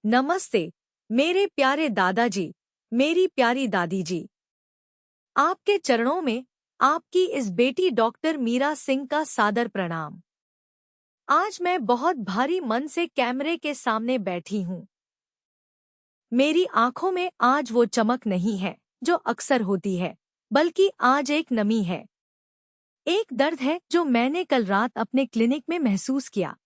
नमस्ते मेरे प्यारे दादाजी, मेरी प्यारी दादी जी। आपके चरणों में आपकी इस बेटी डॉक्टर मीरा सिंह का सादर प्रणाम। आज मैं बहुत भारी मन से कैमरे के सामने बैठी हूँ। मेरी आंखों में आज वो चमक नहीं है जो अक्सर होती है, बल्कि आज एक नमी है। एक दर्द है जो मैंने कल रात अपने क्लिनिक में महसूस किया।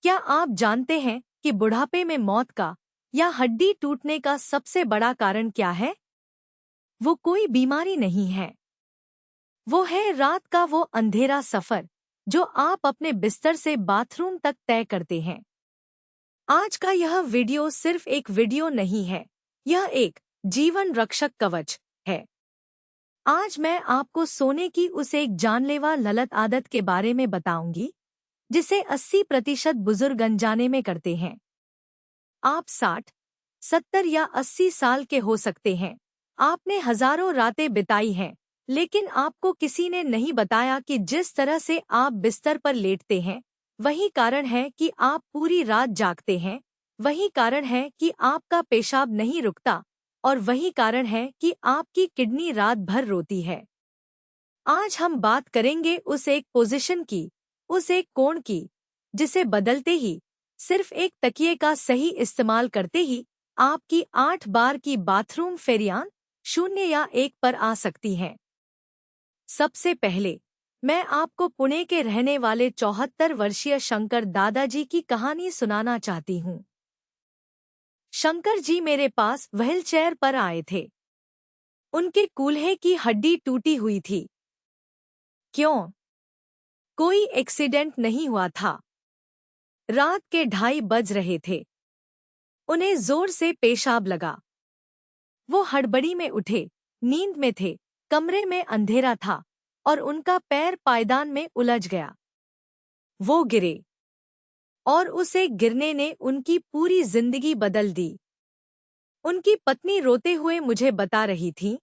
क्या आप जानते हैं कि बुढ़ापे में मौत का या हड्डी टूटने का सबसे बड़ा कारण क्या है? वो कोई बीमारी नहीं है। वो है रात का वो अंधेरा सफर जो आप अपने बिस्तर से बाथरूम तक तय करते हैं। आज का यह वीडियो सिर्फ एक वीडियो नहीं है, यह एक जीवन रक्षक कवच है। आज मैं आपको सोने की उस एक जानलेवा ललत आदत के बारे में बताऊंगी जिसे 80% बुजुर्ग अनजाने में करते हैं। आप 60, 70 या 80 साल के हो सकते हैं। आपने हजारों रातें बिताई हैं, लेकिन आपको किसी ने नहीं बताया कि जिस तरह से आप बिस्तर पर लेटते हैं, वही कारण है कि आप पूरी रात जागते हैं, वही कारण है कि आपका पेशाब नहीं रुकता, और वही कारण है कि आपकी किडनी रात भर रोती है। आज हम बात करेंगे उस एक पोजीशन की, उस एक कोण की, जिसे बदलते ही, सिर्फ एक तकिए का सही इस्तेमाल करते ही, आपकी 8 बार की बाथरूम फेरियां 0 या 1 पर आ सकती हैं। सबसे पहले मैं आपको पुणे के रहने वाले 74 वर्षीय शंकर दादाजी की कहानी सुनाना चाहती हूँ। शंकर जी मेरे पास व्हीलचेयर पर आए थे। उनके कूल्हे की हड्डी टूटी हुई थी। क्यों? कोई एक्सीडेंट नहीं हुआ था। रात के 2:30 बज रहे थे। उन्हें जोर से पेशाब लगा। वो हड़बड़ी में उठे, नींद में थे, कमरे में अंधेरा था, और उनका पैर पायदान में उलझ गया। वो गिरे, और उसे गिरने ने उनकी पूरी जिंदगी बदल दी। उनकी पत्नी रोते हुए मुझे बता रही थी,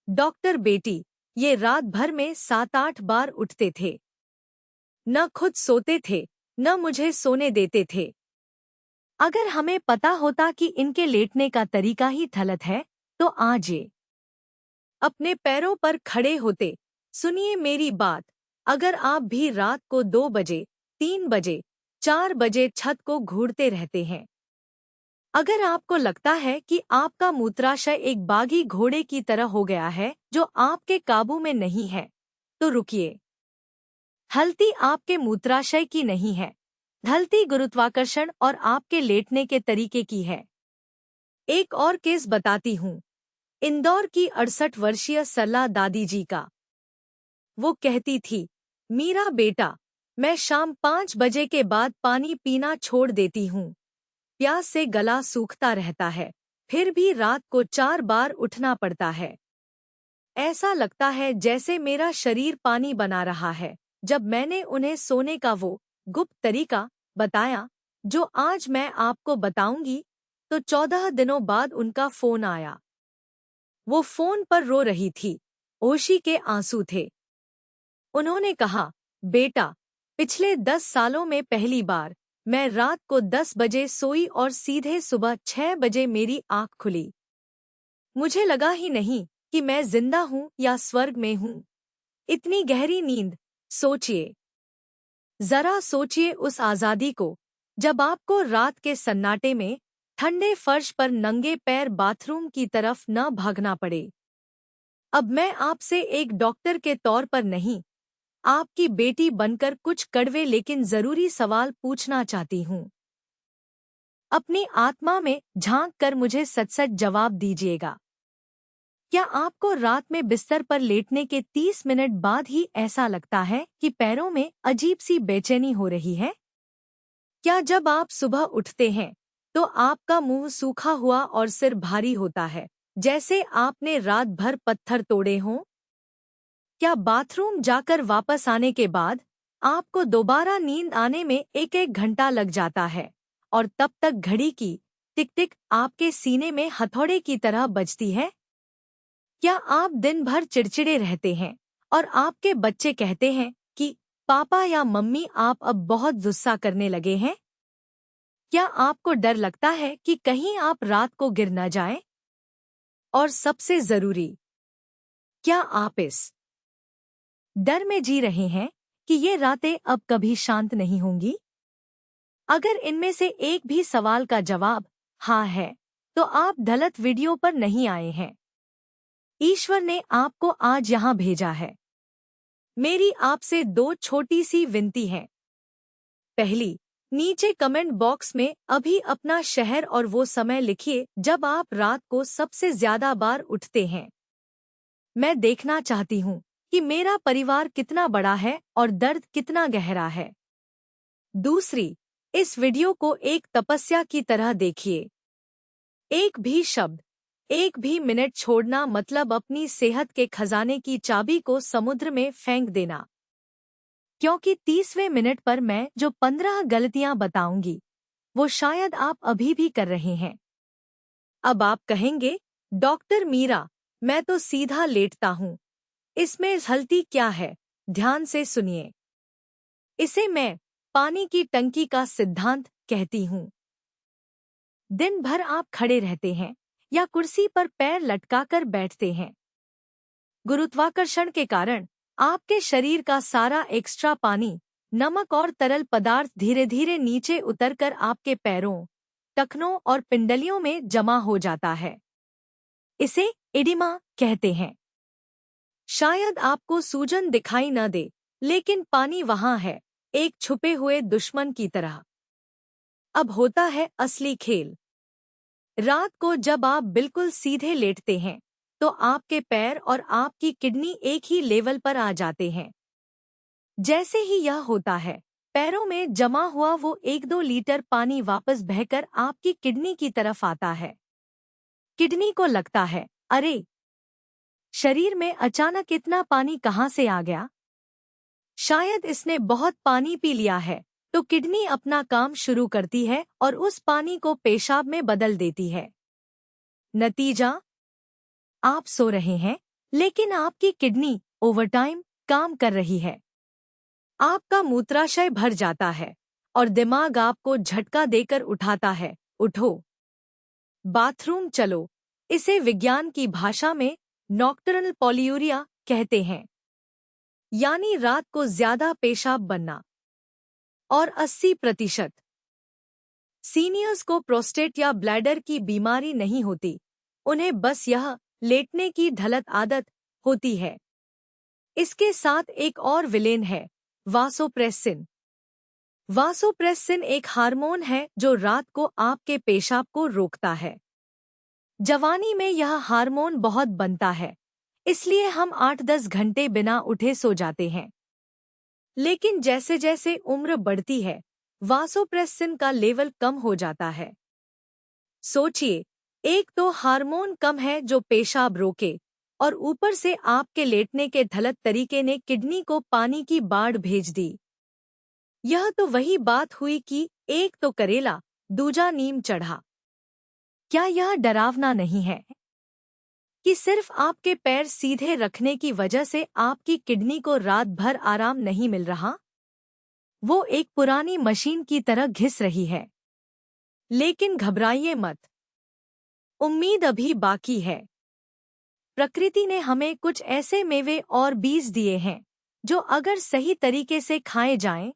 डॉक्टर बेटी, ये रात भर में 7-8 बार उठते थे। न खुद सोते थे, न मुझे सोने देते थे। अगर हमें पता होता कि इनके लेटने का तरीका ही गलत है, तो आज ये अपने पैरों पर खड़े होते। सुनिए मेरी बात, अगर आप भी रात को 2 बजे, 3 बजे, 4 बजे छत को घूरते रहते हैं, अगर आपको लगता है कि आपका मूत्राशय एक बागी घोड़े की तरह हो गया है जो आपके काबू में नहीं है, तो रुकिए। गलती आपके मूत्राशय की नहीं है, गलती गुरुत्वाकर्षण और आपके लेटने के तरीके की है। एक और केस बताती हूँ, इंदौर की 68 वर्षीय सरला दादी जी का। वो कहती थी, मीरा बेटा, मैं शाम 5 बजे के बाद पानी पीना छोड़ देती हूँ। प्यास से गला सूखता रहता है, फिर भी रात को 4 बार उठना पड़ता है। ऐसा लगता है जैसे मेरा शरीर पानी बना रहा है। जब मैंने उन्हें सोने का वो गुप्त तरीका बताया, जो आज मैं आपको बताऊंगी, तो 14 दिनों बाद उनका फोन आया। वो फोन पर रो रही थी, ओशी के आंसू थे। उन्होंने कहा, बेटा, पिछले 10 सालों में पहली बार मैं रात को 10 बजे सोई और सीधे सुबह 6 बजे मेरी आंख खुली। मुझे लगा ही नहीं कि मैं जिंदा हूँ या स्वर्ग में हूँ। इतनी गहरी नींद, सोचिए। जरा सोचिए उस आजादी को, जब आपको रात के सन्नाटे में ठंडे फर्श पर नंगे पैर बाथरूम की तरफ न भागना पड़े। अब मैं आपसे एक डॉक्टर के तौर पर नहीं, आपकी बेटी बनकर कुछ कड़वे लेकिन जरूरी सवाल पूछना चाहती हूँ। अपनी आत्मा में झांक कर मुझे सच-सच जवाब दीजिएगा। क्या आपको रात में बिस्तर पर लेटने के 30 मिनट बाद ही ऐसा लगता है कि पैरों में अजीब सी बेचैनी हो रही है? क्या जब आप सुबह उठते हैं तो आपका मुंह सूखा हुआ और सिर भारी होता है, जैसे आपने रात भर पत्थर तोड़े हों? क्या बाथरूम जाकर वापस आने के बाद आपको दोबारा नींद आने में 1-1 घंटा लग जाता है, और तब तक घड़ी की टिक-टिक आपके सीने में हथौड़े की तरह बजती है? क्या आप दिन भर चिड़चिड़े रहते हैं और आपके बच्चे कहते हैं कि पापा या मम्मी आप अब बहुत गुस्सा करने लगे हैं? क्या आपको डर लगता है कि कहीं आप रात को गिर न जाएं? और सबसे जरूरी, क्या आप इस डर में जी रहे हैं कि ये रातें अब कभी शांत नहीं होंगी? अगर इनमें से एक भी सवाल का जवाब हाँ है, तो आप गलत वीडियो पर नहीं आए हैं। ईश्वर ने आपको आज यहाँ भेजा है। मेरी आपसे दो छोटी सी विनती है। पहली, नीचे कमेंट बॉक्स में अभी अपना शहर और वो समय लिखिए जब आप रात को सबसे ज्यादा बार उठते हैं। मैं देखना चाहती हूँ कि मेरा परिवार कितना बड़ा है और दर्द कितना गहरा है। दूसरी, इस वीडियो को एक तपस्या की तरह देखिए। एक भी शब्द, एक भी मिनट छोड़ना मतलब अपनी सेहत के खजाने की चाबी को समुद्र में फेंक देना। क्योंकि 30वें मिनट पर मैं जो 15 गलतियां बताऊंगी, वो शायद आप अभी भी कर रहे हैं। अब आप कहेंगे, डॉक्टर मीरा, मैं तो सीधा लेटता हूँ, इसमें गलती क्या है? ध्यान से सुनिए। इसे मैं पानी की टंकी का सिद्धांत कहती हूँ। दिन भर आप खड़े रहते हैं या कुर्सी पर पैर लटकाकर बैठते हैं। गुरुत्वाकर्षण के कारण आपके शरीर का सारा एक्स्ट्रा पानी, नमक और तरल पदार्थ धीरे धीरे नीचे उतरकर आपके पैरों, टखनों और पिंडलियों में जमा हो जाता है। इसे एडिमा कहते हैं। शायद आपको सूजन दिखाई न दे, लेकिन पानी वहां है, एक छुपे हुए दुश्मन की तरह। अब होता है असली खेल। रात को जब आप बिल्कुल सीधे लेटते हैं, तो आपके पैर और आपकी किडनी एक ही लेवल पर आ जाते हैं। जैसे ही यह होता है, पैरों में जमा हुआ वो 1-2 लीटर पानी वापस बहकर आपकी किडनी की तरफ आता है। किडनी को लगता है, अरे, शरीर में अचानक इतना पानी कहाँ से आ गया? शायद इसने बहुत पानी पी लिया है, तो किडनी अपना काम शुरू करती है और उस पानी को पेशाब में बदल देती है। नतीजा, आप सो रहे हैं, लेकिन आपकी किडनी ओवरटाइम काम कर रही है। आपका मूत्राशय भर जाता है और दिमाग आपको झटका देकर उठाता है, उठो, बाथरूम चलो। इसे विज्ञान की भाषा में नॉक्टर्नल पॉलीयूरिया कहते हैं, यानी रात को ज्यादा पेशाब बनना। और 80% सीनियर्स को प्रोस्टेट या ब्लैडर की बीमारी नहीं होती, उन्हें बस यह लेटने की ढलत आदत होती है। इसके साथ एक और विलेन है, वासोप्रेसिन। वासोप्रेसिन एक हार्मोन है जो रात को आपके पेशाब को रोकता है। जवानी में यह हार्मोन बहुत बनता है, इसलिए हम 8-10 घंटे बिना उठे सो जाते हैं। लेकिन जैसे जैसे उम्र बढ़ती है, वासोप्रेसिन का लेवल कम हो जाता है। सोचिए, एक तो हार्मोन कम है जो पेशाब रोके, और ऊपर से आपके लेटने के गलत तरीके ने किडनी को पानी की बाढ़ भेज दी। यह तो वही बात हुई कि एक तो करेला, दूजा नीम चढ़ा। क्या यह डरावना नहीं है कि सिर्फ आपके पैर सीधे रखने की वजह से आपकी किडनी को रात भर आराम नहीं मिल रहा? वो एक पुरानी मशीन की तरह घिस रही है। लेकिन घबराइए मत, उम्मीद अभी बाकी है। प्रकृति ने हमें कुछ ऐसे मेवे और बीज दिए हैं जो अगर सही तरीके से खाए जाएं,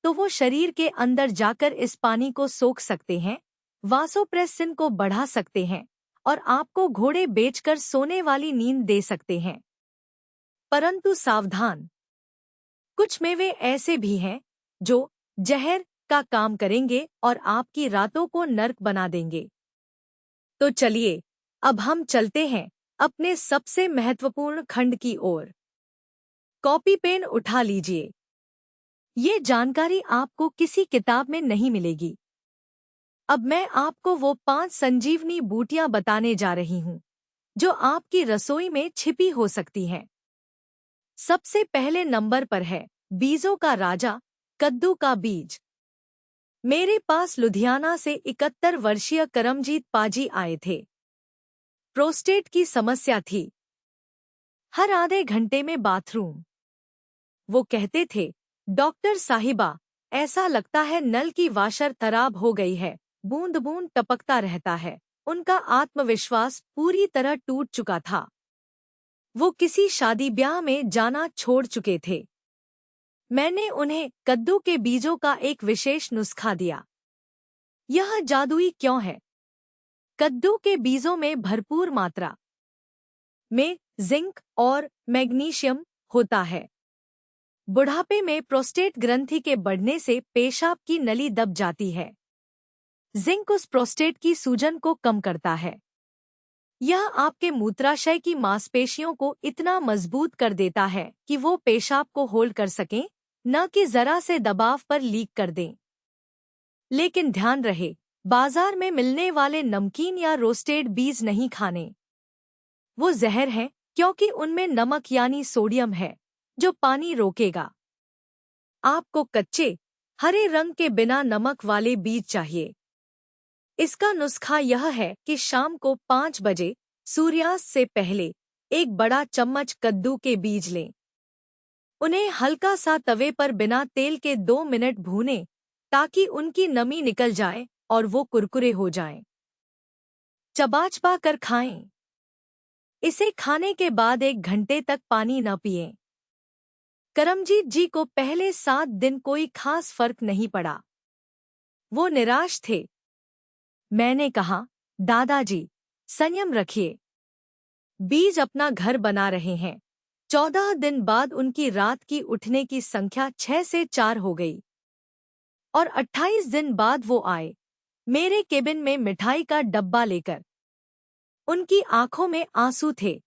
तो वो शरीर के अंदर जाकर इस पानी को सोख सकते हैं, वासोप्रेसिन को बढ़ा सकते हैं और आपको घोड़े बेचकर सोने वाली नींद दे सकते हैं। परंतु सावधान, कुछ मेवे ऐसे भी हैं जो जहर का काम करेंगे और आपकी रातों को नर्क बना देंगे। तो चलिए, अब हम चलते हैं अपने सबसे महत्वपूर्ण खंड की ओर। कॉपी पेन उठा लीजिए। ये जानकारी आपको किसी किताब में नहीं मिलेगी। अब मैं आपको वो 5 संजीवनी बूटियां बताने जा रही हूँ जो आपकी रसोई में छिपी हो सकती हैं। सबसे पहले नंबर पर है बीजों का राजा, कद्दू का बीज। मेरे पास लुधियाना से 71 वर्षीय करमजीत पाजी आए थे। प्रोस्टेट की समस्या थी, हर आधे घंटे में बाथरूम। वो कहते थे, डॉक्टर साहिबा, ऐसा लगता है नल की वाशर खराब हो गई है, बूंद बूंद टपकता रहता है। उनका आत्मविश्वास पूरी तरह टूट चुका था। वो किसी शादी ब्याह में जाना छोड़ चुके थे। मैंने उन्हें कद्दू के बीजों का एक विशेष नुस्खा दिया। यह जादुई क्यों है? कद्दू के बीजों में भरपूर मात्रा में जिंक और मैग्नीशियम होता है। बुढ़ापे में प्रोस्टेट ग्रंथि के बढ़ने से पेशाब की नली दब जाती है। जिंक उस प्रोस्टेट की सूजन को कम करता है। यह आपके मूत्राशय की मांसपेशियों को इतना मजबूत कर देता है कि वो पेशाब को होल्ड कर सकें, न कि जरा से दबाव पर लीक कर दें। लेकिन ध्यान रहे, बाजार में मिलने वाले नमकीन या रोस्टेड बीज नहीं खाने। वो जहर हैं, क्योंकि उनमें नमक यानी सोडियम है, जो पानी रोकेगा। आपको कच्चे हरे रंग के बिना नमक वाले बीज चाहिए। इसका नुस्खा यह है कि शाम को 5 बजे सूर्यास्त से पहले एक बड़ा चम्मच कद्दू के बीज लें। उन्हें हल्का सा तवे पर बिना तेल के 2 मिनट भूनें, ताकि उनकी नमी निकल जाए और वो कुरकुरे हो जाएं। चबा कर खाएं। इसे खाने के बाद 1 घंटे तक पानी न पिएं। करमजीत जी को पहले 7 दिन कोई खास फर्क नहीं पड़ा। वो निराश थे। मैंने कहा, दादाजी, संयम रखिए। बीज अपना घर बना रहे हैं। 14 दिन बाद उनकी रात की उठने की संख्या 6 से 4 हो गई। और 28 दिन बाद वो आए, मेरे केबिन में मिठाई का डब्बा लेकर। उनकी आंखों में आंसू थे।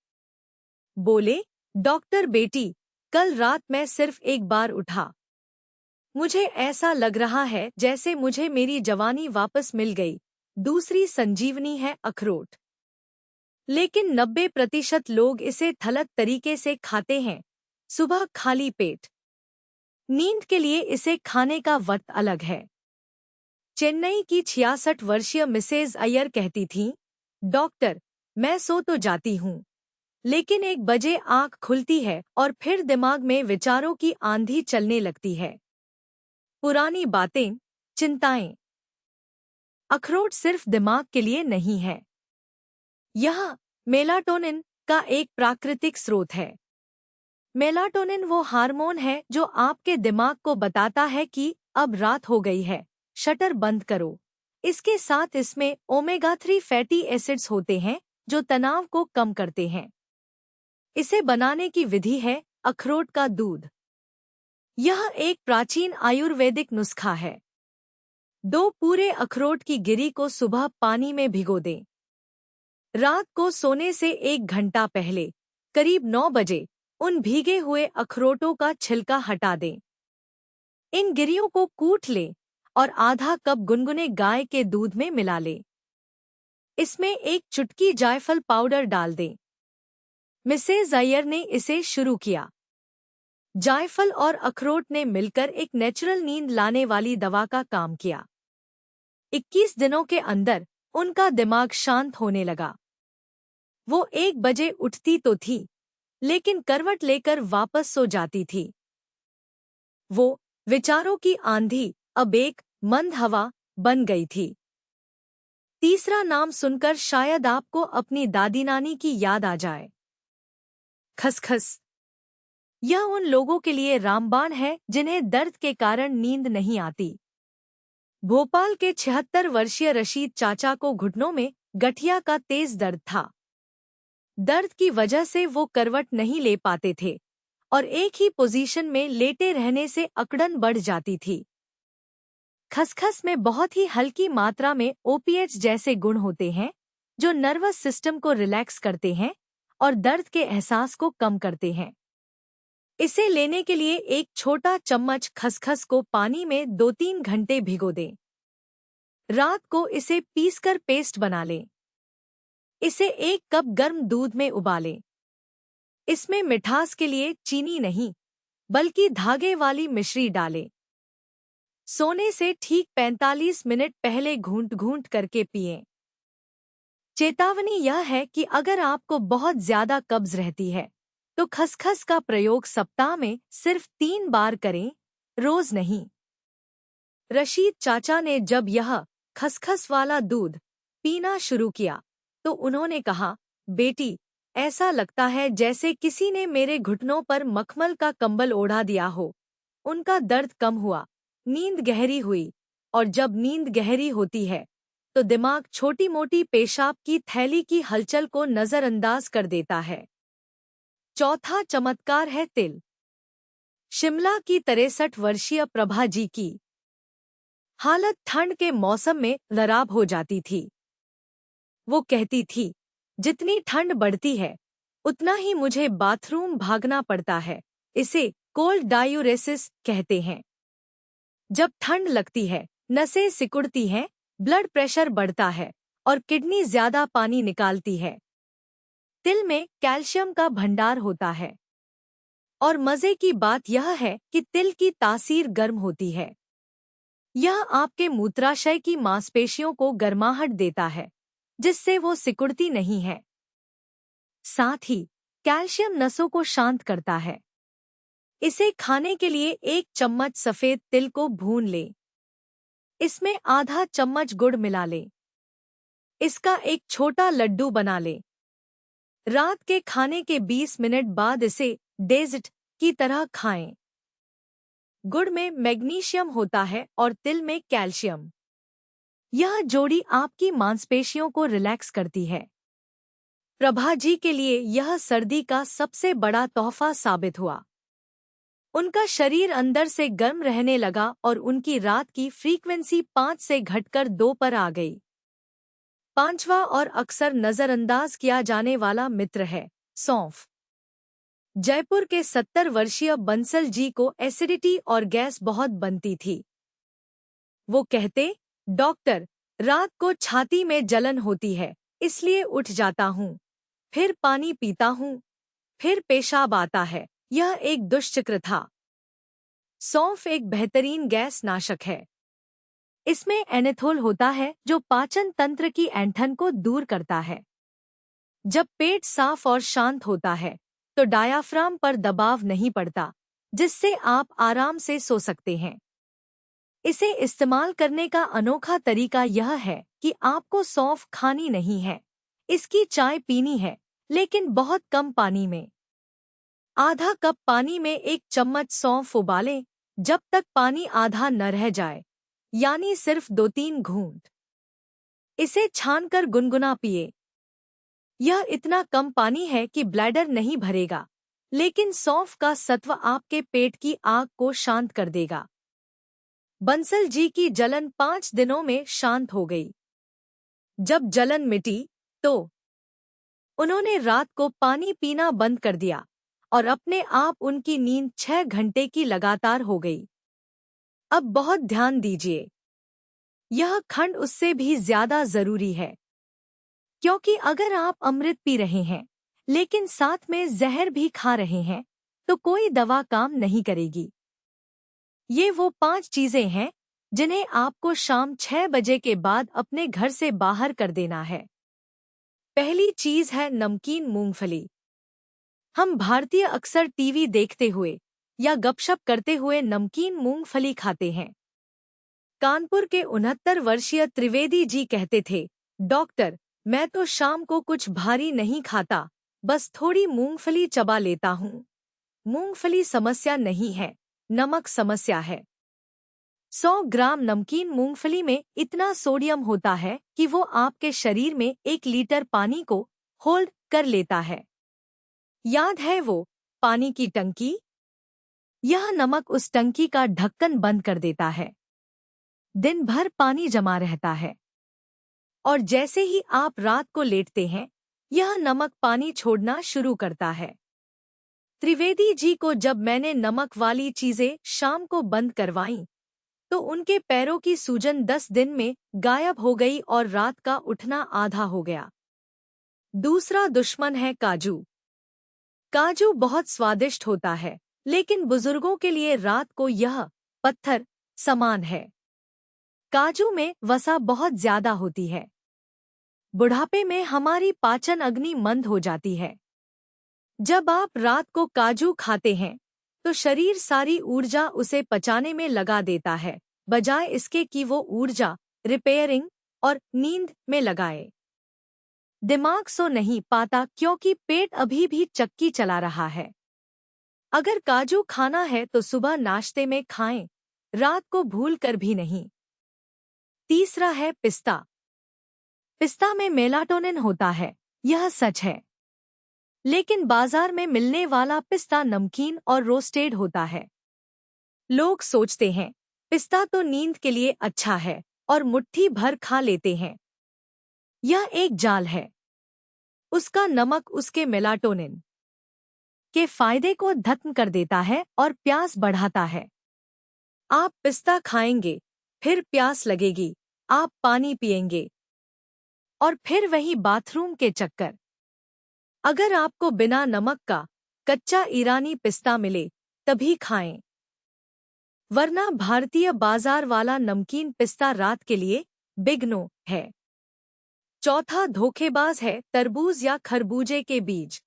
बोले, डॉक्टर बेटी, कल रात मैं सिर्फ एक बार उठा। मुझे ऐसा लग रहा है जैसे मुझे मेरी जवानी वापस मिल गई। दूसरी संजीवनी है अखरोट। लेकिन 90% लोग इसे गलत तरीके से खाते हैं। सुबह खाली पेट। नींद के लिए इसे खाने का वक्त अलग है। चेन्नई की 66 वर्षीय मिसेज अय्यर कहती थीं, डॉक्टर, मैं सो तो जाती हूँ, लेकिन 1 बजे आंख खुलती है और फिर दिमाग में विचारों की आंधी चलने लगती है। पुरानी बातें, चिंताएं। अखरोट सिर्फ दिमाग के लिए नहीं है। यह मेलाटोनिन का एक प्राकृतिक स्रोत है। मेलाटोनिन वो हार्मोन है जो आपके दिमाग को बताता है कि अब रात हो गई है, शटर बंद करो। इसके साथ इसमें ओमेगा 3 फैटी एसिड्स होते हैं जो तनाव को कम करते हैं। इसे बनाने की विधि है अखरोट का दूध। यह एक प्राचीन आयुर्वेदिक नुस्खा है। 2 पूरे अखरोट की गिरी को सुबह पानी में भिगो दें। रात को सोने से 1 घंटा पहले, करीब 9 बजे, उन भीगे हुए अखरोटों का छिलका हटा दें। इन गिरियों को कूट लें और आधा कप गुनगुने गाय के दूध में मिला लें। इसमें 1 चुटकी जायफल पाउडर डाल दें। मिसेज अय्यर ने इसे शुरू किया। जायफल और अखरोट ने मिलकर एक नेचुरल नींद लाने वाली दवा का काम किया। 21 दिनों के अंदर उनका दिमाग शांत होने लगा। वो 1 बजे उठती तो थी, लेकिन करवट लेकर वापस सो जाती थी। वो विचारों की आंधी अब एक मंद हवा बन गई थी। तीसरा नाम सुनकर शायद आपको अपनी दादी नानी की याद आ जाए। खसखस। यह उन लोगों के लिए रामबाण है जिन्हें दर्द के कारण नींद नहीं आती। भोपाल के 76 वर्षीय रशीद चाचा को घुटनों में गठिया का तेज दर्द था। दर्द की वजह से वो करवट नहीं ले पाते थे और एक ही पोजीशन में लेटे रहने से अकड़न बढ़ जाती थी। खसखस में बहुत ही हल्की मात्रा में ओपिएट्स जैसे गुण होते हैं जो नर्वस सिस्टम को रिलैक्स करते हैं और दर्द के एहसास को कम करते हैं। इसे लेने के लिए 1 छोटा चम्मच खसखस को पानी में 2-3 घंटे भिगो दें। रात को इसे पीसकर पेस्ट बना लें। इसे 1 कप गर्म दूध में उबालें। इसमें मिठास के लिए चीनी नहीं, बल्कि धागे वाली मिश्री डालें। सोने से ठीक 45 मिनट पहले घूंट-घूंट करके पिएं। चेतावनी यह है कि अगर आपको बहुत ज्यादा कब्ज रहती है, तो खसखस का प्रयोग सप्ताह में सिर्फ 3 बार करें, रोज नहीं। रशीद चाचा ने जब यह खसखस वाला दूध पीना शुरू किया तो उन्होंने कहा, बेटी, ऐसा लगता है जैसे किसी ने मेरे घुटनों पर मखमल का कंबल ओढ़ा दिया हो। उनका दर्द कम हुआ, नींद गहरी हुई, और जब नींद गहरी होती है तो दिमाग छोटी मोटी पेशाब की थैली की हलचल को नजरअंदाज कर देता है। चौथा चमत्कार है तिल। शिमला की 63 वर्षीय प्रभा जी की हालत ठंड के मौसम में खराब हो जाती थी। वो कहती थी, जितनी ठंड बढ़ती है उतना ही मुझे बाथरूम भागना पड़ता है। इसे कोल्ड डायूरेसिस कहते हैं। जब ठंड लगती है, नसें सिकुड़ती हैं, ब्लड प्रेशर बढ़ता है और किडनी ज्यादा पानी निकालती है। तिल में कैल्शियम का भंडार होता है और मजे की बात यह है कि तिल की तासीर गर्म होती है। यह आपके मूत्राशय की मांसपेशियों को गर्माहट देता है, जिससे वो सिकुड़ती नहीं है। साथ ही कैल्शियम नसों को शांत करता है। इसे खाने के लिए 1 चम्मच सफेद तिल को भून लें। इसमें आधा चम्मच गुड़ मिला लें। इसका एक छोटा लड्डू बना लें। रात के खाने के 20 मिनट बाद इसे डेजर्ट की तरह खाएं। गुड़ में मैग्नीशियम होता है और तिल में कैल्शियम। यह जोड़ी आपकी मांसपेशियों को रिलैक्स करती है। प्रभा जी के लिए यह सर्दी का सबसे बड़ा तोहफा साबित हुआ। उनका शरीर अंदर से गर्म रहने लगा और उनकी रात की फ्रीक्वेंसी 5 से घटकर 2 पर आ गई। 5वां और अक्सर नजरअंदाज किया जाने वाला मित्र है सौंफ। जयपुर के 70 वर्षीय बंसल जी को एसिडिटी और गैस बहुत बनती थी। वो कहते, डॉक्टर, रात को छाती में जलन होती है, इसलिए उठ जाता हूँ, फिर पानी पीता हूँ, फिर पेशाब आता है। यह एक दुष्चक्र था। सौंफ एक बेहतरीन गैस नाशक है। इसमें एनेथोल होता है जो पाचन तंत्र की ऐंठन को दूर करता है। जब पेट साफ और शांत होता है तो डायाफ्राम पर दबाव नहीं पड़ता, जिससे आप आराम से सो सकते हैं। इसे इस्तेमाल करने का अनोखा तरीका यह है कि आपको सौंफ खानी नहीं है। इसकी चाय पीनी है, लेकिन बहुत कम पानी में। आधा कप पानी में 1 चम्मच सौंफ उबालें जब तक पानी आधा न रह जाए, यानी सिर्फ 2-3 घूंट। इसे छानकर गुनगुना पिए। यह इतना कम पानी है कि ब्लैडर नहीं भरेगा, लेकिन सौंफ का सत्व आपके पेट की आग को शांत कर देगा। बंसल जी की जलन 5 दिनों में शांत हो गई। जब जलन मिटी तो उन्होंने रात को पानी पीना बंद कर दिया और अपने आप उनकी नींद 6 घंटे की लगातार हो गई। अब बहुत ध्यान दीजिए, यह खंड उससे भी ज्यादा जरूरी है, क्योंकि अगर आप अमृत पी रहे हैं लेकिन साथ में जहर भी खा रहे हैं तो कोई दवा काम नहीं करेगी। ये वो 5 चीजें हैं जिन्हें आपको शाम 6 बजे के बाद अपने घर से बाहर कर देना है। पहली चीज है नमकीन मूंगफली। हम भारतीय अक्सर टीवी देखते हुए या गपशप करते हुए नमकीन मूंगफली खाते हैं। कानपुर के 69 वर्षीय त्रिवेदी जी कहते थे, डॉक्टर, मैं तो शाम को कुछ भारी नहीं खाता, बस थोड़ी मूंगफली चबा लेता हूँ। मूंगफली समस्या नहीं है, नमक समस्या है। 100 ग्राम नमकीन मूंगफली में इतना सोडियम होता है कि वो आपके शरीर में 1 लीटर पानी को होल्ड कर लेता है। याद है वो पानी की टंकी? यह नमक उस टंकी का ढक्कन बंद कर देता है। दिन भर पानी जमा रहता है और जैसे ही आप रात को लेटते हैं, यह नमक पानी छोड़ना शुरू करता है। त्रिवेदी जी को जब मैंने नमक वाली चीजें शाम को बंद करवाईं, तो उनके पैरों की सूजन 10 दिन में गायब हो गई और रात का उठना आधा हो गया। दूसरा दुश्मन है काजू। काजू बहुत स्वादिष्ट होता है, लेकिन बुजुर्गों के लिए रात को यह पत्थर समान है। काजू में वसा बहुत ज्यादा होती है। बुढ़ापे में हमारी पाचन अग्नि मंद हो जाती है। जब आप रात को काजू खाते हैं तो शरीर सारी ऊर्जा उसे पचाने में लगा देता है, बजाय इसके कि वो ऊर्जा, रिपेयरिंग और नींद में लगाए। दिमाग सो नहीं पाता क्योंकि पेट अभी भी चक्की चला रहा है। अगर काजू खाना है तो सुबह नाश्ते में खाएं, रात को भूल कर भी नहीं। तीसरा है पिस्ता। पिस्ता में मेलाटोनिन होता है, यह सच है। लेकिन बाजार में मिलने वाला पिस्ता नमकीन और रोस्टेड होता है। लोग सोचते हैं पिस्ता तो नींद के लिए अच्छा है और मुट्ठी भर खा लेते हैं। यह एक जाल है। उसका नमक उसके मेलाटोनिन के फायदे को खत्म कर देता है और प्यास बढ़ाता है। आप पिस्ता खाएंगे, फिर प्यास लगेगी, आप पानी पिएंगे और फिर वही बाथरूम के चक्कर। अगर आपको बिना नमक का कच्चा ईरानी पिस्ता मिले तभी खाएं, वरना भारतीय बाजार वाला नमकीन पिस्ता रात के लिए बिग नो है। चौथा धोखेबाज है तरबूज या खरबूजे के बीज।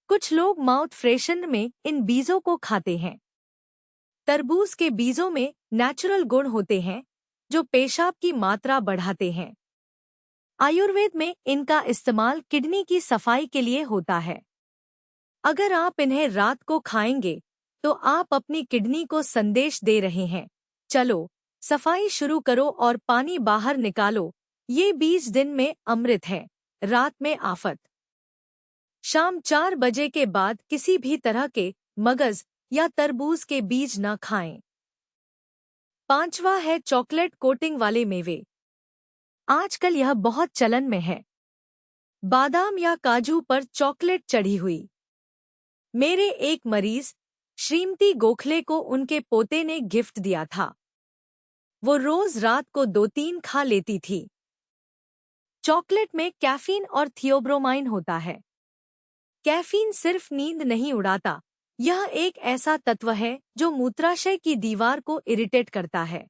कुछ लोग माउथ फ्रेशनर में इन बीजों को खाते हैं। तरबूज के बीजों में नेचुरल गुण होते हैं जो पेशाब की मात्रा बढ़ाते हैं। आयुर्वेद में इनका इस्तेमाल किडनी की सफाई के लिए होता है। अगर आप इन्हें रात को खाएंगे तो आप अपनी किडनी को संदेश दे रहे हैं, चलो सफाई शुरू करो और पानी बाहर निकालो। ये बीज दिन में अमृत है, रात में आफत। शाम 4 बजे के बाद किसी भी तरह के मगज या तरबूज के बीज न खाएं। पांचवा है चॉकलेट कोटिंग वाले मेवे। आजकल यह बहुत चलन में है। बादाम या काजू पर चॉकलेट चढ़ी हुई। मेरे एक मरीज श्रीमती गोखले को उनके पोते ने गिफ्ट दिया था। वो रोज रात को 2-3 खा लेती थी। चॉकलेट में कैफीन और थियोब्रोमाइन होता है। कैफीन सिर्फ नींद नहीं उड़ाता, यह एक ऐसा तत्व है जो मूत्राशय की दीवार को इरिटेट करता है,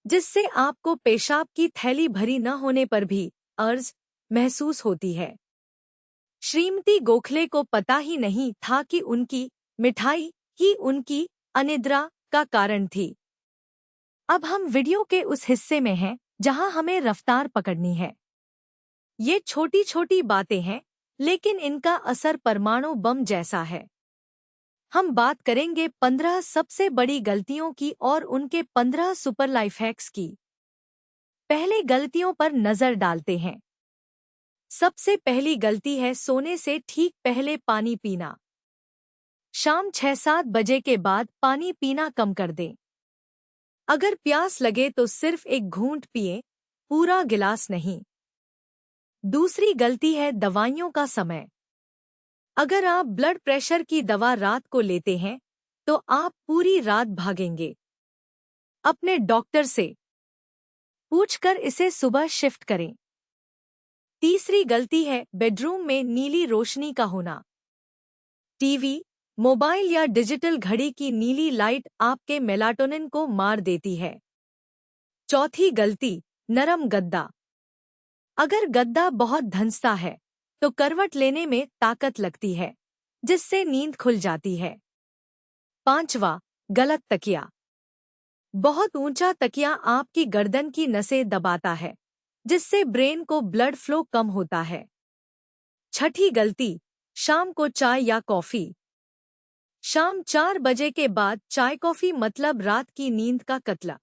जिससे आपको पेशाब की थैली भरी न होने पर भी अर्ज महसूस होती है। श्रीमती गोखले को पता ही नहीं था कि उनकी मिठाई ही उनकी अनिद्रा का कारण थी। अब हम वीडियो के उस हिस्से में हैं जहां हमें रफ्तार पकड़नी है। ये छोटी छोटी बातें हैं, लेकिन इनका असर परमाणु बम जैसा है। हम बात करेंगे 15 सबसे बड़ी गलतियों की और उनके 15 सुपर लाइफ हैक्स की। पहले गलतियों पर नजर डालते हैं। सबसे पहली गलती है सोने से ठीक पहले पानी पीना। शाम 6-7 बजे के बाद पानी पीना कम कर दें। अगर प्यास लगे तो सिर्फ एक घूंट पिएं, पूरा गिलास नहीं। दूसरी गलती है दवाइयों का समय। अगर आप ब्लड प्रेशर की दवा रात को लेते हैं तो आप पूरी रात भागेंगे। अपने डॉक्टर से पूछकर इसे सुबह शिफ्ट करें। तीसरी गलती है बेडरूम में नीली रोशनी का होना। टीवी, मोबाइल या डिजिटल घड़ी की नीली लाइट आपके मेलाटोनिन को मार देती है। चौथी गलती, नरम गद्दा। अगर गद्दा बहुत धंसता है तो करवट लेने में ताकत लगती है, जिससे नींद खुल जाती है। पांचवा, गलत तकिया। बहुत ऊंचा तकिया आपकी गर्दन की नसें दबाता है, जिससे ब्रेन को ब्लड फ्लो कम होता है। छठी गलती, शाम को चाय या कॉफी। शाम 4 बजे के बाद चाय कॉफी मतलब रात की नींद का कत्ला।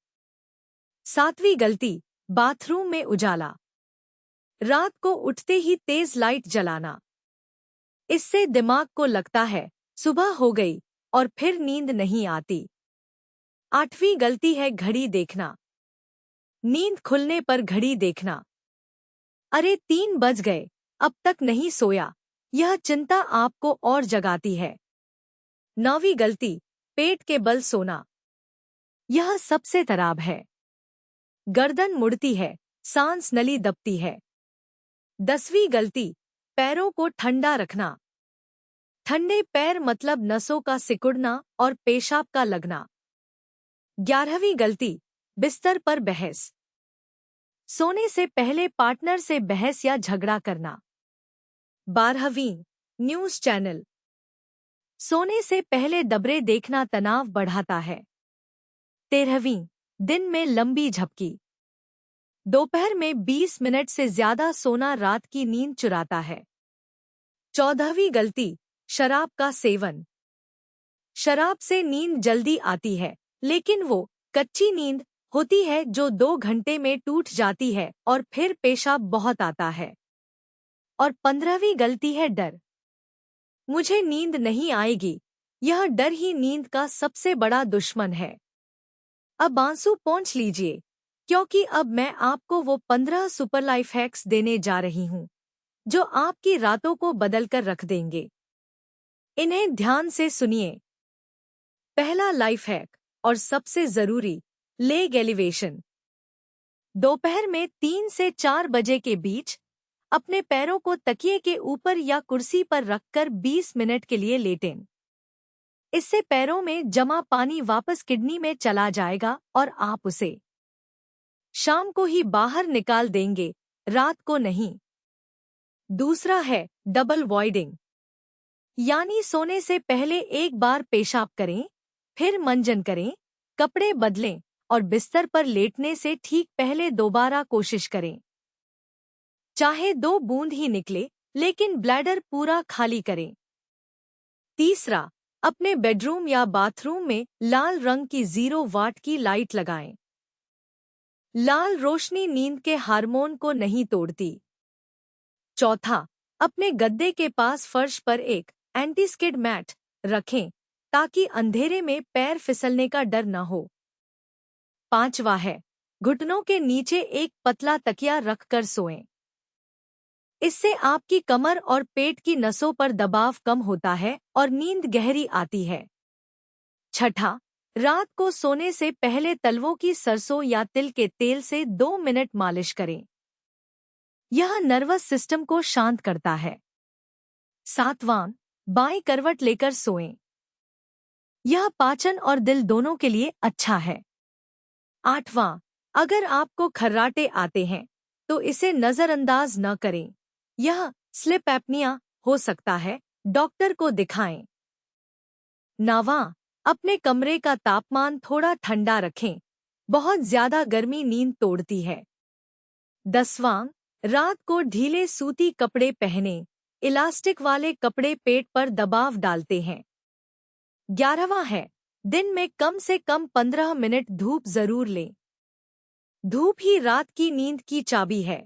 सातवीं गलती, बाथरूम में उजाला। रात को उठते ही तेज लाइट जलाना। इससे दिमाग को लगता है सुबह हो गई और फिर नींद नहीं आती। आठवीं गलती है घड़ी देखना। नींद खुलने पर घड़ी देखना। अरे 3 बज गए, अब तक नहीं सोया, यह चिंता आपको और जगाती है। नौवीं गलती, पेट के बल सोना। यह सबसे खराब है। गर्दन मुड़ती है, सांस नली दबती है। 10वीं गलती, पैरों को ठंडा रखना। ठंडे पैर मतलब नसों का सिकुड़ना और पेशाब का लगना। 11वीं गलती, बिस्तर पर बहस। सोने से पहले पार्टनर से बहस या झगड़ा करना। 12वीं, न्यूज़ चैनल। सोने से पहले खबरें देखना तनाव बढ़ाता है। 13वीं, दिन में लंबी झपकी। दोपहर में 20 मिनट से ज्यादा सोना रात की नींद चुराता है। 14वीं गलती, शराब का सेवन। शराब से नींद जल्दी आती है, लेकिन वो कच्ची नींद होती है जो 2 घंटे में टूट जाती है और फिर पेशाब बहुत आता है। और 15वीं गलती है डर। मुझे नींद नहीं आएगी, यह डर ही नींद का सबसे बड़ा दुश्मन है। अब आंसू पोंछ लीजिए, क्योंकि अब मैं आपको वो 15 सुपर लाइफ हैक्स देने जा रही हूँ जो आपकी रातों को बदलकर रख देंगे। इन्हें ध्यान से सुनिए। पहला लाइफ हैक और सबसे जरूरी, लेग एलिवेशन। दोपहर में 3 से 4 बजे के बीच अपने पैरों को तकिए के ऊपर या कुर्सी पर रखकर 20 मिनट के लिए लेटें। इससे पैरों में जमा पानी वापस किडनी में चला जाएगा और आप उसे शाम को ही बाहर निकाल देंगे, रात को नहीं। दूसरा है डबल वॉइडिंग, यानी सोने से पहले एक बार पेशाब करें, फिर मंजन करें, कपड़े बदलें और बिस्तर पर लेटने से ठीक पहले दोबारा कोशिश करें। चाहे 2 बूंद ही निकले, लेकिन ब्लैडर पूरा खाली करें। तीसरा, अपने बेडरूम या बाथरूम में लाल रंग की 0 वाट की लाइट लगाएं। लाल रोशनी नींद के हार्मोन को नहीं तोड़ती। चौथा, अपने गद्दे के पास फर्श पर एक एंटी स्किड मैट रखें ताकि अंधेरे में पैर फिसलने का डर न हो। पांचवा है, घुटनों के नीचे एक पतला तकिया रखकर सोएं। इससे आपकी कमर और पेट की नसों पर दबाव कम होता है और नींद गहरी आती है। छठा, रात को सोने से पहले तलवों की सरसों या तिल के तेल से 2 मिनट मालिश करें। यह नर्वस सिस्टम को शांत करता है। सातवां, बाईं करवट लेकर सोएं। यह पाचन और दिल दोनों के लिए अच्छा है। आठवां, अगर आपको खर्राटे आते हैं तो इसे नजरअंदाज न करें। यह स्लिप एपनिया हो सकता है, डॉक्टर को दिखाएं। नौवां, अपने कमरे का तापमान थोड़ा ठंडा रखें, बहुत ज्यादा गर्मी नींद तोड़ती है। 10वां, रात को ढीले सूती कपड़े पहने, इलास्टिक वाले कपड़े पेट पर दबाव डालते हैं। 11वां है, दिन में कम से कम 15 मिनट धूप जरूर लें। धूप ही रात की नींद की चाबी है।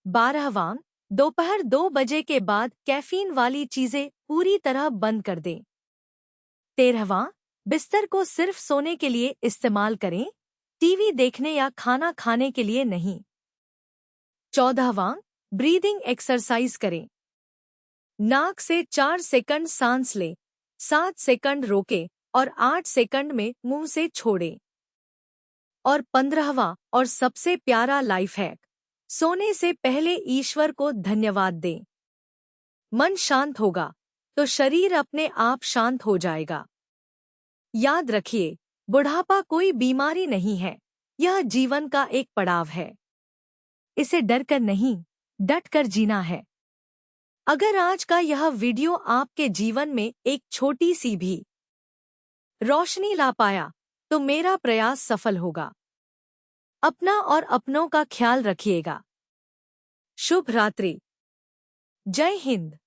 12वां, दोपहर 2 बजे के बाद कैफीन वाली चीजें पूरी तरह बंद कर दें। 13वां, बिस्तर को सिर्फ सोने के लिए इस्तेमाल करें, टीवी देखने या खाना खाने के लिए नहीं। 14वां, ब्रीदिंग एक्सरसाइज करें। नाक से 4 सेकंड सांस लें, 7 सेकंड रोकें और 8 सेकंड में मुंह से छोड़ें। और 15वां और सबसे प्यारा लाइफ हैक, सोने से पहले ईश्वर को धन्यवाद दें। मन शांत होगा तो शरीर अपने आप शांत हो जाएगा। याद रखिए, बुढ़ापा कोई बीमारी नहीं है, यह जीवन का एक पड़ाव है। इसे डरकर नहीं, डटकर जीना है। अगर आज का यह वीडियो आपके जीवन में एक छोटी सी भी रोशनी ला पाया तो मेरा प्रयास सफल होगा। अपना और अपनों का ख्याल रखिएगा। शुभ रात्रि। जय हिंद।